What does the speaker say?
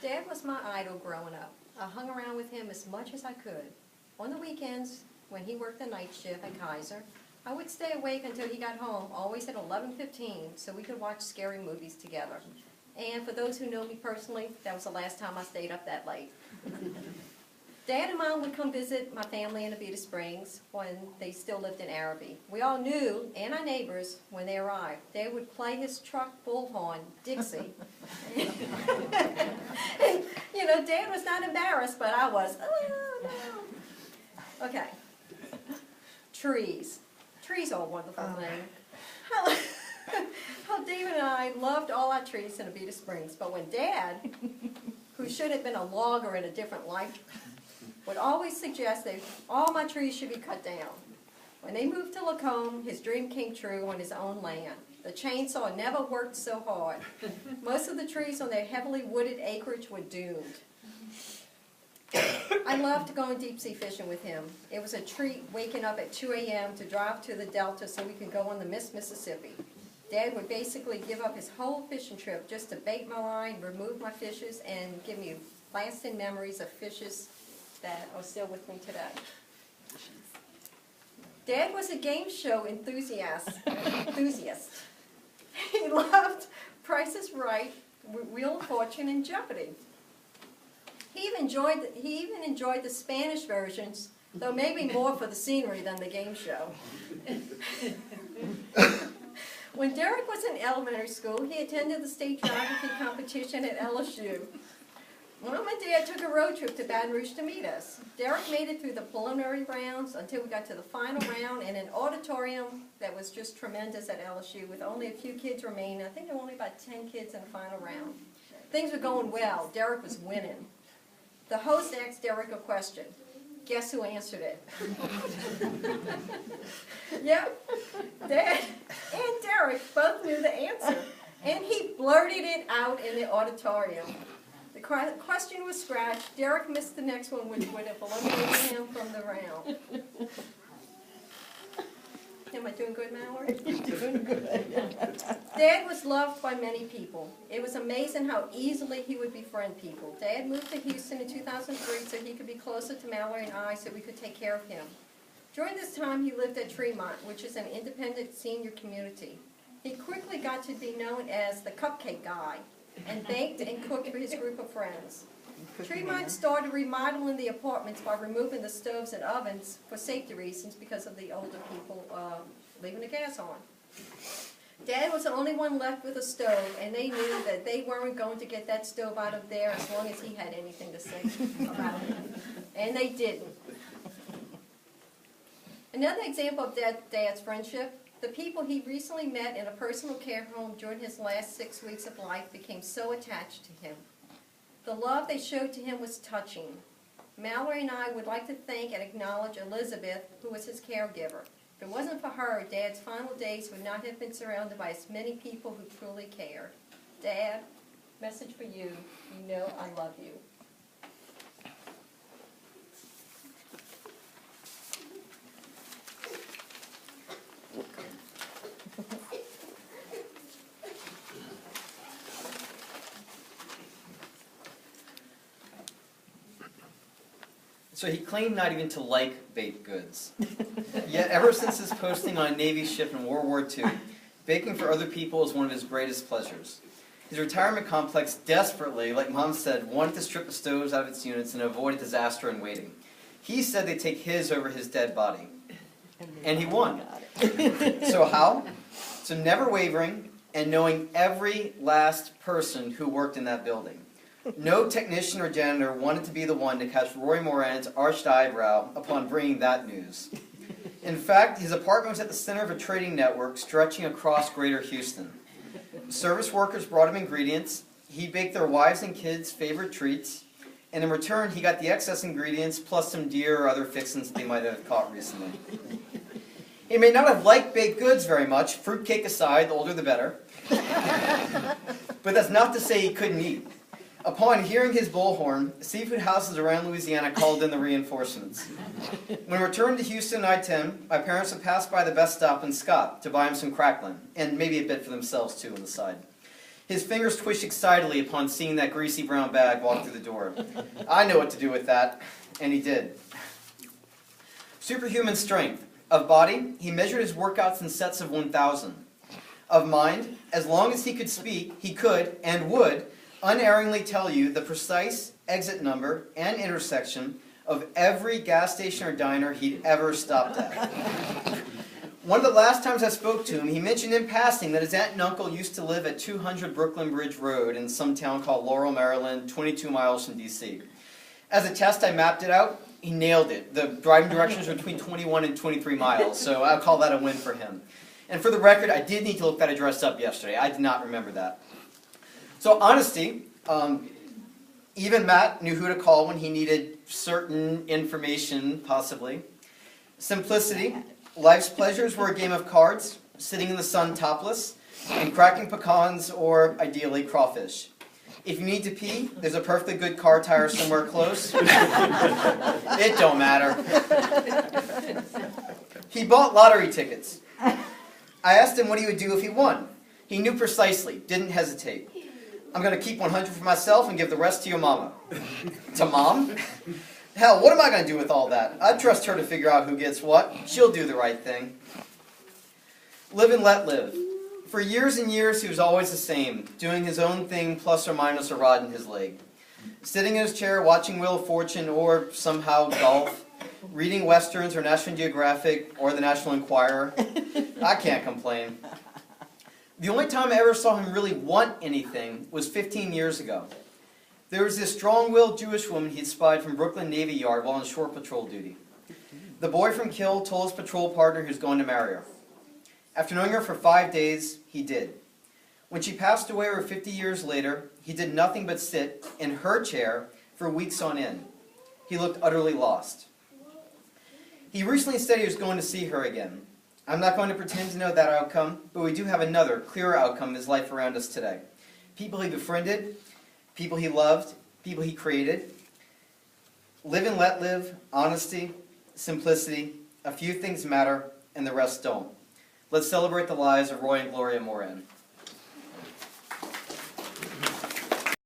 Dad was my idol growing up. I hung around with him as much as I could. On the weekends, when he worked the night shift at Kaiser, I would stay awake until he got home, always at 11:15, so we could watch scary movies together. And for those who know me personally, that was the last time I stayed up that late. Dad and Mom would come visit my family in Abita Springs when they still lived in Araby. We all knew, and our neighbors, when they arrived. Dad would play his truck bullhorn, Dixie. And, you know, Dad was not embarrassed, but I was. Oh, no. Okay. Trees. Trees are a wonderful thing. How David and I loved all our trees in Abita Springs, but when Dad, who should have been a logger in a different life, would always suggest that all my trees should be cut down. When they moved to Lacombe, his dream came true on his own land. The chainsaw never worked so hard. Most of the trees on their heavily wooded acreage were doomed. I loved to go in deep sea fishing with him. It was a treat waking up at 2 a.m. to drive to the Delta so we could go on the Mississippi. Dad would basically give up his whole fishing trip just to bait my line, remove my fishes, and give me lasting memories of fishes that are still with me today. Dad was a game show enthusiast. He loved Price is Right, Wheel of Fortune, and Jeopardy. He even enjoyed the Spanish versions, though maybe more for the scenery than the game show. When Derek was in elementary school, he attended the state geography competition at LSU. Mom and Dad took a road trip to Baton Rouge to meet us. Derek made it through the preliminary rounds until we got to the final round in an auditorium that was just tremendous at LSU with only a few kids remaining. I think there were only about 10 kids in the final round. Things were going well. Derek was winning. The host asked Derek a question. Guess who answered it? Yep, Dad and Derek both knew the answer, and he blurted it out in the auditorium. The question was scratched. Derek missed the next one, which would have eliminated him from the round. Am I doing good, Mallory? You're doing good. Dad was loved by many people. It was amazing how easily he would befriend people. Dad moved to Houston in 2003 so he could be closer to Mallory and I so we could take care of him. During this time, he lived at Tremont, which is an independent senior community. He quickly got to be known as the cupcake guy and baked and cooked for his group of friends. Tremont started remodeling the apartments by removing the stoves and ovens for safety reasons because of the older people leaving the gas on. Dad was the only one left with a stove, and they knew that they weren't going to get that stove out of there as long as he had anything to say about it. And they didn't. Another example of Dad's friendship, the people he recently met in a personal care home during his last 6 weeks of life became so attached to him. The love they showed to him was touching. Mallory and I would like to thank and acknowledge Elizabeth, who was his caregiver. If it wasn't for her, Dad's final days would not have been surrounded by as many people who truly cared. Dad, message for you. You know I love you. So he claimed not even to like baked goods. Yet ever since his posting on a Navy ship in World War II, baking for other people is one of his greatest pleasures. His retirement complex desperately, like Mom said, wanted to strip the stoves out of its units and avoid a disaster in waiting. He said they'd take his over his dead body. And he won. So how? So never wavering and knowing every last person who worked in that building. No technician or janitor wanted to be the one to catch Roy Moran's arched eyebrow upon bringing that news. In fact, his apartment was at the center of a trading network stretching across greater Houston. Service workers brought him ingredients, he baked their wives' and kids' favorite treats, and in return he got the excess ingredients plus some deer or other fixins that they might have caught recently. He may not have liked baked goods very much, fruitcake aside, the older the better, but that's not to say he couldn't eat. Upon hearing his bullhorn, seafood houses around Louisiana called in the reinforcements. When we returned to Houston I-10, my parents had passed by the best stop in Scott to buy him some crackling, and maybe a bit for themselves too on the side. His fingers twitched excitedly upon seeing that greasy brown bag walk through the door. I know what to do with that, and he did. Superhuman strength. Of body, he measured his workouts in sets of 1,000. Of mind, as long as he could speak, he could, and would, unerringly tell you the precise exit number and intersection of every gas station or diner he'd ever stopped at. One of the last times I spoke to him, he mentioned in passing that his aunt and uncle used to live at 200 Brooklyn Bridge Road in some town called Laurel, Maryland, 22 miles from D.C. As a test, I mapped it out. He nailed it. The driving directions are between 21 and 23 miles, so I'll call that a win for him. And for the record, I did need to look that address up yesterday. I did not remember that. So honesty, even Matt knew who to call when he needed certain information, possibly. Simplicity, life's pleasures were a game of cards, sitting in the sun topless, and cracking pecans or, ideally, crawfish. If you need to pee, there's a perfectly good car tire somewhere close. It don't matter. He bought lottery tickets. I asked him what he would do if he won. He knew precisely, didn't hesitate. I'm going to keep 100 for myself and give the rest to your mama. To Mom? Hell, what am I going to do with all that? I trust her to figure out who gets what. She'll do the right thing. Live and let live. For years and years, he was always the same, doing his own thing plus or minus a rod in his leg. Sitting in his chair, watching Wheel of Fortune or somehow golf, reading Westerns or National Geographic or the National Enquirer. I can't complain. The only time I ever saw him really want anything was 15 years ago. There was this strong-willed Jewish woman he'd spied from Brooklyn Navy Yard while on shore patrol duty. The boy from Kill told his patrol partner he was going to marry her. After knowing her for 5 days, he did. When she passed away over 50 years later, he did nothing but sit in her chair for weeks on end. He looked utterly lost. He recently said he was going to see her again. I'm not going to pretend to know that outcome, but we do have another, clearer outcome in his life around us today. People he befriended, people he loved, people he created. Live and let live, honesty, simplicity, a few things matter, and the rest don't. Let's celebrate the lives of Roy and Gloria Moran.